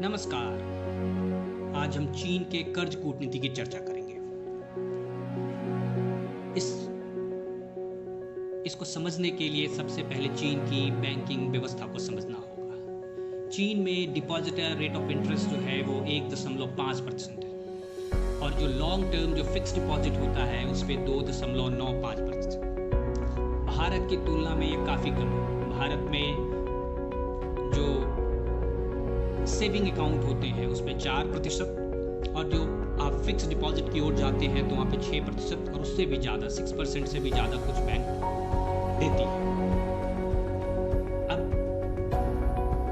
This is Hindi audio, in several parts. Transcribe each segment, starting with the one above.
नमस्कार। आज हम चीन के कर्ज कूटनीति की चर्चा करेंगे। इस इसको समझने के लिए सबसे पहले चीन की बैंकिंग व्यवस्था को समझना होगा। चीन में डिपॉजिटर रेट ऑफ इंटरेस्ट जो है वो 1.5% है और जो लॉन्ग टर्म जो फिक्स डिपॉजिट होता है उस पर 2.95%। भारत की तुलना में ये काफ़ी कम है। भारत में जो सेविंग अकाउंट होते हैं उसमें 4% और जो आप फिक्स डिपॉजिट की ओर जाते हैं तो वहाँ पे 6% और उससे भी ज़्यादा 6% से भी ज़्यादा कुछ बैंक देती है। अब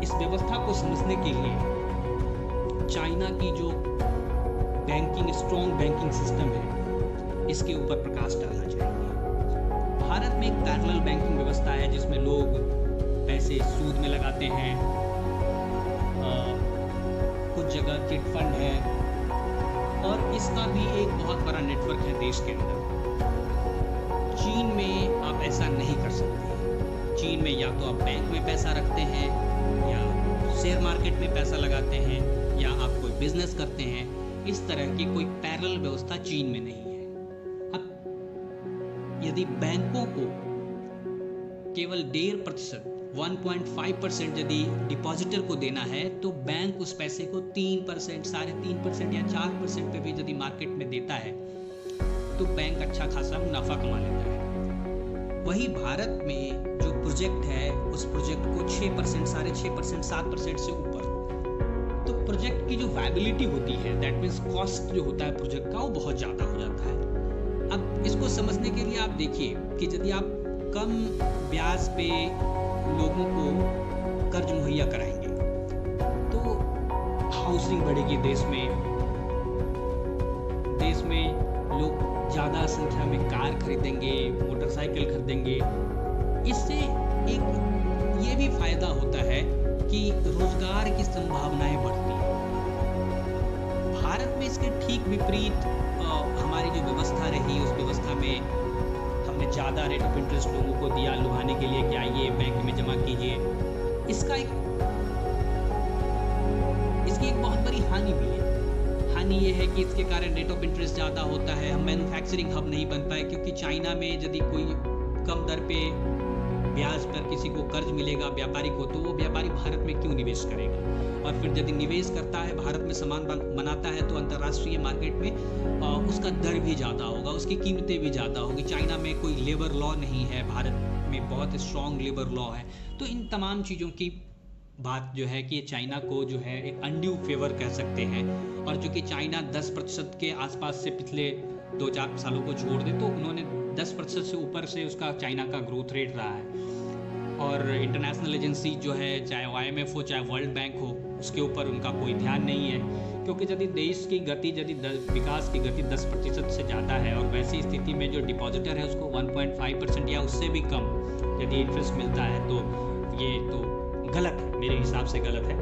इस व्यवस्था को समझने के लिए चाइना की जो स्ट्रॉन्ग बैंकिंग सिस्टम है इसके ऊपर प्रकाश डालना चाहिए। भारत में एक पैरेलल बैंकिंग व्यवस्था है जिसमें लोग पैसे सूद में लगाते हैं, कुछ जगह चिट फंड है और इसका भी एक बहुत बड़ा नेटवर्क है देश के अंदर। चीन में आप ऐसा नहीं कर सकते। चीन में या तो आप बैंक में पैसा रखते हैं या शेयर मार्केट में पैसा लगाते हैं या आप कोई बिजनेस करते हैं। इस तरह की कोई पैरेलल व्यवस्था चीन में नहीं है। अब यदि बैंकों को केवल 1.5% 1.5% यदि डिपॉजिटर को देना है तो बैंक उस पैसे को 3%, 3.5% या 4% पे भी यदि मार्केट में देता है तो बैंक अच्छा खासा मुनाफा कमा लेता है। वही भारत में जो प्रोजेक्ट है उस प्रोजेक्ट को 6%, 6.5%, 7% से ऊपर, तो प्रोजेक्ट की जो वायबिलिटी होती है, दैट मीन्स कॉस्ट जो होता है प्रोजेक्ट का, वो बहुत ज़्यादा हो जाता है। अब इसको समझने के लिए आप देखिए कि यदि आप कम ब्याज पे लोगों को कर्ज मुहैया कराएंगे तो हाउसिंग बढ़ेगी देश में लोग ज़्यादा संख्या में कार खरीदेंगे, मोटरसाइकिल खरीदेंगे। इससे एक ये भी फायदा होता है कि रोजगार की संभावनाएं बढ़ती हैं। भारत में इसके ठीक विपरीत हमारी जो व्यवस्था रही उस व्यवस्था में हमने ज़्यादा रेट ऑफ इंटरेस्ट लोगों को दिया लुभाने के लिए कि आइए बैंक में जमा कीजिए। इसकी एक बहुत बड़ी हानि भी है। हानि ये है कि इसके कारण रेट ऑफ इंटरेस्ट ज़्यादा होता है। हम मैन्युफैक्चरिंग हब नहीं बन पाए क्योंकि चाइना में यदि कोई कम दर पे ब्याज पर किसी को कर्ज मिलेगा व्यापारी को, तो वो व्यापारी भारत में क्यों निवेश करेगा। और फिर यदि निवेश करता है, भारत में सामान बनाता है तो अंतर्राष्ट्रीय मार्केट में उसका दर भी ज़्यादा होगा, उसकी कीमतें भी ज़्यादा होगी। चाइना में कोई लेबर लॉ नहीं है, भारत में बहुत स्ट्रॉन्ग लेबर लॉ है। तो इन तमाम चीज़ों की बात जो है कि चाइना को जो है एक अनड्यू फेवर कह सकते हैं। और जो कि चाइना 10% के आसपास से पिछले 2-4 सालों को छोड़ दे तो उन्होंने 10% से ऊपर से उसका चाइना का ग्रोथ रेट रहा है। और इंटरनेशनल एजेंसी जो है, चाहे IMF हो चाहे वर्ल्ड बैंक हो, उसके ऊपर उनका कोई ध्यान नहीं है क्योंकि यदि देश की गति विकास की गति 10% से ज़्यादा है और वैसी स्थिति में जो डिपॉजिटर है उसको 1.5% या उससे भी कम यदि इंटरेस्ट मिलता है तो ये तो गलत है, मेरे हिसाब से गलत है।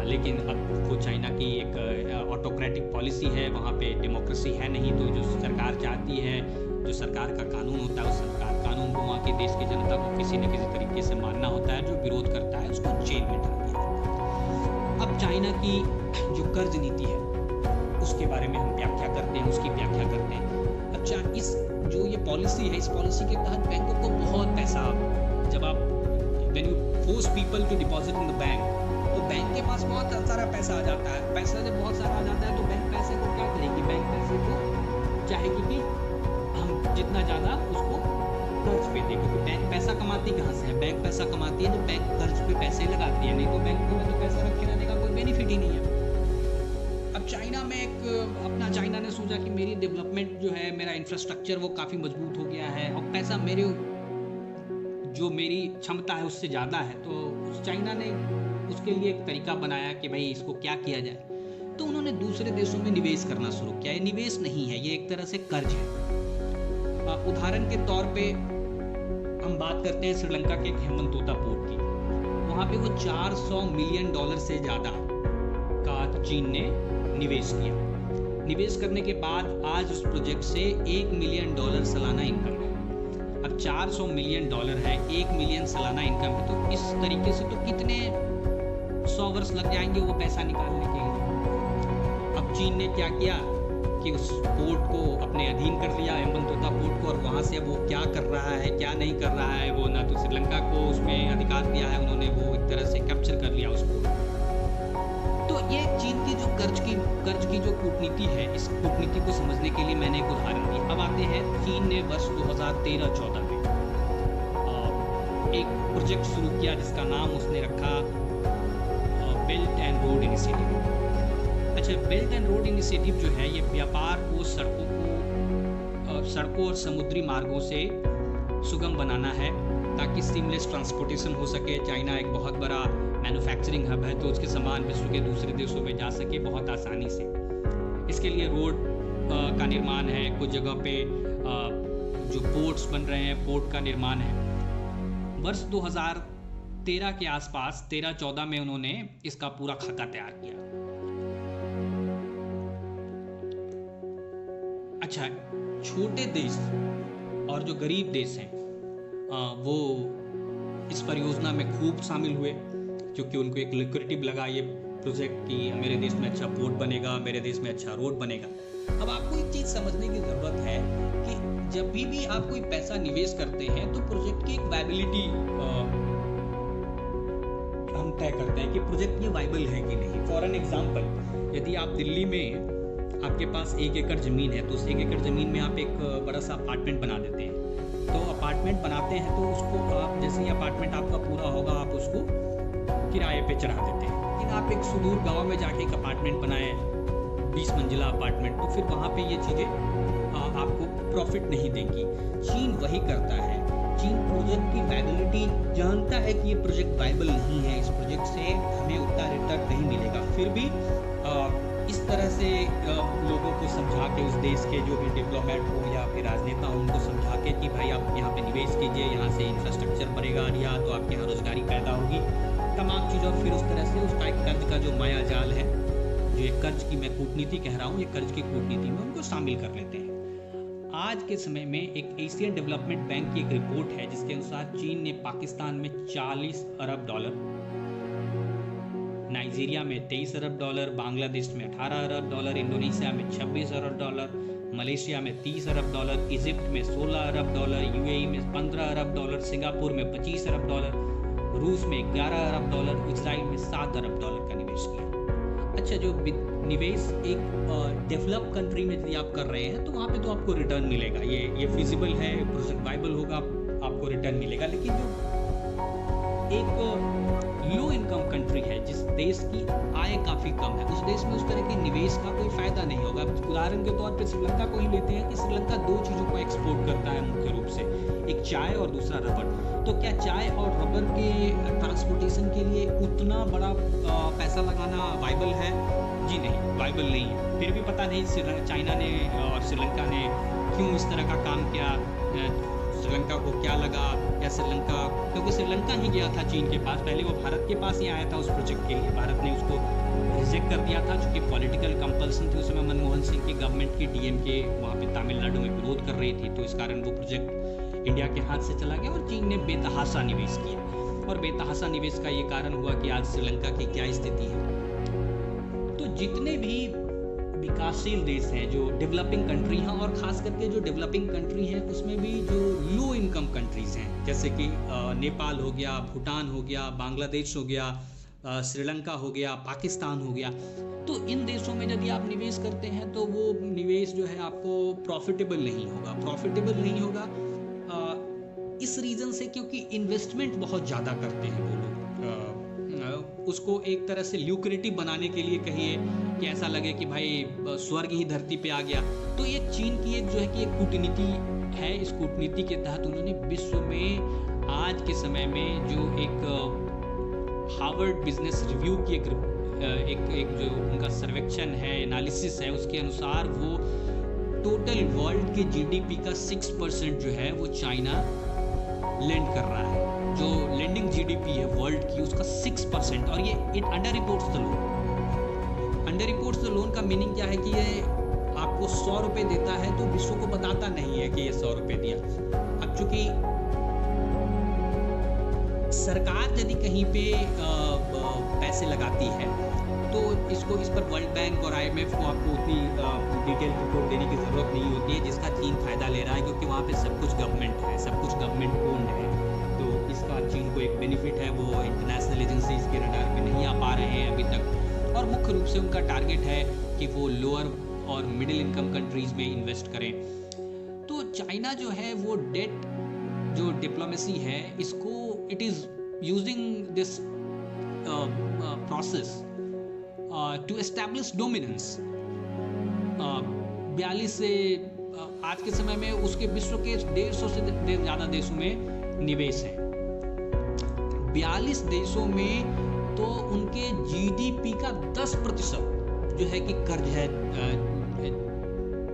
लेकिन अब वो चाइना की एक ऑटोक्रेटिक पॉलिसी है, वहाँ पे डेमोक्रेसी है नहीं, तो जो सरकार चाहती है, जो सरकार का कानून होता है उस सरकार कानून को वहाँ की देश की जनता को किसी न किसी तरीके से मानना होता है। जो विरोध करता है उसको जेल में डाल दिया जाता है। अब चाइना की जो कर्ज नीति है उसके बारे में हम व्याख्या करते हैं, उसकी व्याख्या करते हैं। अच्छा, इस जो ये पॉलिसी है, इस पॉलिसी के तहत बैंकों को बहुत पैसा, जब आप when you force people to deposit in the bank, तो बैंक के पास बहुत सारा पैसा आ जाता है। पैसा जब बहुत सारा आ जाता है तो बैंक पैसे को क्या करेगी, बैंक पैसे को चाहेगी कि हम जितना ज़्यादा उसको कर्ज पे दें, क्योंकि बैंक पैसा कमाती कहाँ से है, बैंक पैसा कमाती है जब बैंक कर्ज पे पैसे लगाती है, नहीं तो बैंकों में तो पैसा रखे रहने का कोई बेनिफिट ही नहीं है। अब चाइना में चाइना ने सोचा कि मेरी डेवलपमेंट जो है, मेरा इंफ्रास्ट्रक्चर वो काफ़ी मजबूत हो गया है और पैसा मेरी क्षमता है उससे ज़्यादा है, तो चाइना ने उसके लिए एक तरीका बनाया कि भाई इसको क्या किया जाए। तो उन्होंने दूसरे देशों में निवेश करना शुरू किया। ये निवेश नहीं है, ये एक तरह से कर्ज है। उदाहरण के तौर पे हम बात करते हैं श्रीलंका के हेमंतोता पोर्ट की। वहाँ पे वो $400 मिलियन से ज़्यादा का चीन ने निवेश किया। निवेश करने के बाद आज उस प्रोजेक्ट से $1 मिलियन सालाना इनकम है। अब $400 मिलियन है, $1 मिलियन सालाना इनकम है, तो इस तरीके से तो कितने 100 वर्ष लग जाएंगे वो पैसा निकालने के लिए। अब चीन ने क्या किया कि उस पोर्ट को अपने अधीन कर लिया, हम्बनतोता पोर्ट को, और वहाँ से अब वो क्या कर रहा है क्या नहीं कर रहा है, वो ना तो श्रीलंका को उसमें अधिकार दिया है उन्होंने, वो एक तरह से कैप्चर कर लिया उसको। तो ये चीन की जो कर्ज की जो कूटनीति है, इस कूटनीति को समझने के लिए मैंने एक उदाहरण दी। अब आते हैं, चीन ने वर्ष 2013-14 में एक प्रोजेक्ट शुरू किया जिसका नाम उसने रखा बेल्ट एंड रोड इनिशिएटिव। अच्छा, बेल्ट एंड रोड इनिशिएटिव जो है ये व्यापार को, सड़कों और समुद्री मार्गों से सुगम बनाना है ताकि सीमलेस ट्रांसपोर्टेशन हो सके। चाइना एक बहुत बड़ा मैन्युफैक्चरिंग हब है, तो उसके सामान विश्व के दूसरे देशों में जा सके बहुत आसानी से। इसके लिए रोड का निर्माण है, कुछ जगह पे जो पोर्ट्स बन रहे हैं, पोर्ट का निर्माण है। वर्ष 2013 के आसपास, 13-14 में उन्होंने इसका पूरा खाका तैयार किया। अच्छा, छोटे देश और जो गरीब देश हैं वो इस परियोजना में खूब शामिल हुए, क्योंकि उनको एक लिक्विडिटी लगा ये प्रोजेक्ट कि मेरे देश में अच्छा पोर्ट बनेगा, मेरे देश में अच्छा रोड बनेगा। अब आपको एक चीज़ समझने की ज़रूरत है कि जब भी आप कोई पैसा निवेश करते हैं तो प्रोजेक्ट की एक वायबिलिटी हम तय करते हैं कि प्रोजेक्ट ये वायबल है कि नहीं। फॉर एन एग्जाम्पल, यदि आप दिल्ली में, आपके पास 1 एकड़ ज़मीन है, तो उस 1 एकड़ ज़मीन में आप एक बड़ा सा अपार्टमेंट बना देते हैं। तो अपार्टमेंट बनाते हैं तो उसको आप, जैसे ही अपार्टमेंट आपका पूरा होगा, आप उसको किराए पे चढ़ा देते हैं। लेकिन आप एक सुदूर गांव में जाके एक अपार्टमेंट बनाए, 20 मंजिला अपार्टमेंट, तो फिर वहाँ पे ये चीज़ें आपको प्रॉफिट नहीं देंगी। चीन वही करता है। चीन प्रोजेक्ट की वायबिलिटी जानता है कि ये प्रोजेक्ट वायबल नहीं है, इस प्रोजेक्ट से हमें उतना रिटर्न नहीं मिलेगा, फिर भी इस तरह से लोगों को समझा के, उस देश के जो भी डिप्लोमेट हो या फिर राजनेता हो, उनको समझा के कि भाई आप यहाँ पे निवेश कीजिए, यहाँ से इंफ्रास्ट्रक्चर बढ़ेगा, या तो आपके यहाँ रोजगारी पैदा होगी, तमाम चीज़। और फिर उस तरह से उसका एक कर्ज का जो माया जाल है, जो एक कर्ज की मैं कूटनीति कह रहा हूँ, ये कर्ज की कूटनीति में उनको शामिल कर लेते हैं। आज के समय में एक एशियन डेवलपमेंट बैंक की एक रिपोर्ट है जिसके अनुसार चीन ने पाकिस्तान में $40 अरब, नाइजीरिया में $23 अरब, बांग्लादेश में $18 अरब, इंडोनेशिया में $26 अरब, मलेशिया में $30 अरब, इजिप्ट में $16 अरब, यूएई में $15 अरब, सिंगापुर में $25 अरब, रूस में $11 अरब, इजराइल में $7 अरब का निवेश किया। अच्छा, जो निवेश एक डेवलप कंट्री में यदि आप कर रहे हैं तो वहाँ पे तो आपको रिटर्न मिलेगा, ये फिजिबल है, प्रोजेक्ट वायबल होगा, आपको रिटर्न मिलेगा। लेकिन जो एक लो इनकम कंट्री है, जिस देश की आय काफ़ी कम है, उस देश में उस तरह के निवेश का कोई फायदा नहीं होगा। उदाहरण के तौर पे श्रीलंका को ही लेते हैं कि श्रीलंका 2 चीज़ों को एक्सपोर्ट करता है मुख्य रूप से, एक चाय और दूसरा रबर। तो क्या चाय और रबर के ट्रांसपोर्टेशन के लिए उतना बड़ा पैसा लगाना वायबल है? जी नहीं, वायबल नहीं है। फिर भी पता नहीं चाइना ने और श्रीलंका ने क्यों इस तरह का काम किया, श्रीलंका को क्या लगा, या श्रीलंका, क्योंकि श्रीलंका ही गया था चीन के पास, पहले वो भारत के पास ही आया था उस प्रोजेक्ट के लिए, भारत ने उसको रिजेक्ट कर दिया था क्योंकि पॉलिटिकल कंपल्सन थी। उस समय मनमोहन सिंह की गवर्नमेंट की, डीएमके वहाँ पे तमिलनाडु में विरोध कर रही थी, तो इस कारण वो प्रोजेक्ट इंडिया के हाथ से चला गया और चीन ने बेतहाशा निवेश किया। और बेतहाशा निवेश का ये कारण हुआ कि आज श्रीलंका की क्या स्थिति है। तो जितने भी विकासशील देश हैं, जो डेवलपिंग कंट्री हैं, और ख़ास करके जो डेवलपिंग कंट्री हैं उसमें भी जो लो इनकम कंट्रीज़ हैं, जैसे कि नेपाल हो गया, भूटान हो गया, बांग्लादेश हो गया, श्रीलंका हो गया, पाकिस्तान हो गया, तो इन देशों में यदि आप निवेश करते हैं तो वो निवेश जो है आपको प्रॉफिटेबल नहीं होगा। इस रीज़न से क्योंकि इन्वेस्टमेंट बहुत ज़्यादा करते हैं वो लोग, उसको एक तरह से ल्यूक्रेटिव बनाने के लिए कहिए कि ऐसा लगे कि भाई स्वर्ग ही धरती पे आ गया। तो ये चीन की एक जो है कि एक कूटनीति है, इस कूटनीति के तहत उन्होंने विश्व में आज के समय में जो एक हार्वर्ड बिजनेस रिव्यू की एक जो उनका सर्वेक्षण है, एनालिसिस है, उसके अनुसार वो टोटल वर्ल्ड के जीडीपी का 6% जो है वो चाइना लेंड कर रहा है। जो लेंडिंग जीडीपी है वर्ल्ड की उसका 6%, और ये it under reports the loan. Under reports the loan का मीनिंग क्या है कि ये आपको 100 रुपये देता है तो विश्व को बताता नहीं है कि ये 100 रुपये दिया। अब चूंकि सरकार यदि कहीं पे पैसे लगाती है, तो इस पर वर्ल्ड बैंक और IMF को आपको उतनी डिटेल रिपोर्ट देने की ज़रूरत नहीं होती है जिसका चीन फ़ायदा ले रहा है, क्योंकि वहाँ पे सब कुछ गवर्नमेंट है, सब कुछ गवर्नमेंट ओन्ड है। तो इसका चीन को एक बेनिफिट है, वो इंटरनेशनल एजेंसीज के रडार पे नहीं आ पा रहे हैं अभी तक, और मुख्य रूप से उनका टारगेट है कि वो लोअर और मिडिल इनकम कंट्रीज़ में इन्वेस्ट करें। तो चाइना जो है वो डेट जो डिप्लोमेसी है इसको it is using this process to establish dominance। 42 से आज के समय में उसके विश्व के 150 से ज़्यादा देशों में निवेश है। 42 देशों में तो उनके GDP का 10% जो है कि कर्ज है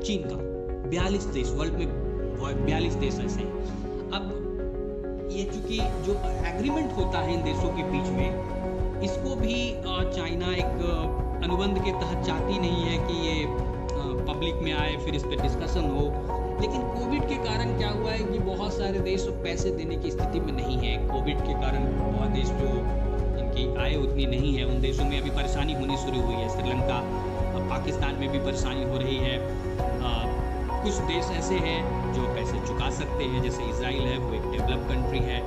चीन का। 42 देश, वर्ल्ड में 42 देश ऐसे हैं। अब ये चूंकि जो एग्रीमेंट होता है इन देशों के बीच में, इसको भी चाइना एक अनुबंध के तहत चाहती नहीं है कि ये पब्लिक में आए, फिर इस पर डिस्कशन हो। लेकिन कोविड के कारण क्या हुआ है कि बहुत सारे देश पैसे देने की स्थिति में नहीं है। कोविड के कारण बहुत देश जो इनकी आय उतनी नहीं है, उन देशों में अभी परेशानी होनी शुरू हुई है। श्रीलंका, पाकिस्तान में भी परेशानी हो रही है। कुछ देश ऐसे हैं जो पैसे चुका सकते हैं, जैसे इजराइल है, वो एक डेवलप कंट्री है।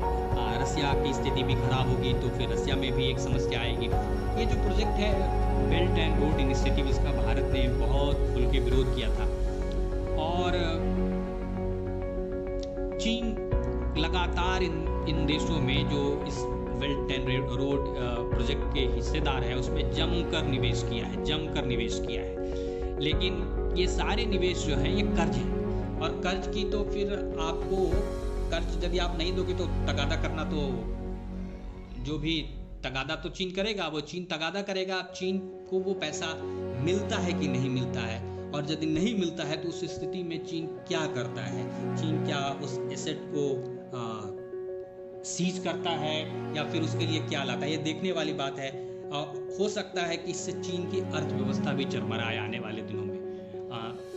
रसिया की स्थिति भी खराब होगी तो फिर रसिया में भी एक समस्या आएगी। ये जो प्रोजेक्ट है बेल्ट एंड रोड इनिशिएटिव, इसका भारत ने बहुत खुल के विरोध किया था, और चीन लगातार इन देशों में जो इस बेल्ट एंड रोड प्रोजेक्ट के हिस्सेदार है उसमें जमकर निवेश किया है। लेकिन ये सारे निवेश जो है ये कर्ज है, और कर्ज की तो फिर आपको कर्ज यदि आप नहीं दोगे तो तगादा करना, तो जो भी तगादा तो चीन करेगा, वो चीन तगादा करेगा। चीन को वो पैसा मिलता है कि नहीं मिलता है, और यदि नहीं मिलता है तो उस स्थिति में चीन क्या करता है? चीन क्या उस एसेट को सीज करता है या फिर उसके लिए क्या लाता है? ये देखने वाली बात है। हो सकता है कि इससे चीन की अर्थव्यवस्था भी चरमराए आने वाले दिनों में।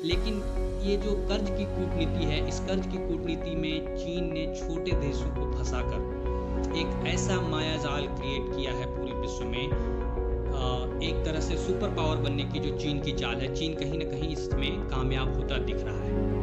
लेकिन ये जो कर्ज की कूटनीति है, इस कर्ज की कूटनीति में चीन ने छोटे देशों को फंसाकर एक ऐसा मायाजाल क्रिएट किया है पूरे विश्व में। एक तरह से सुपर पावर बनने की जो चीन की चाल है, चीन कहीं ना कहीं इसमें कामयाब होता दिख रहा है।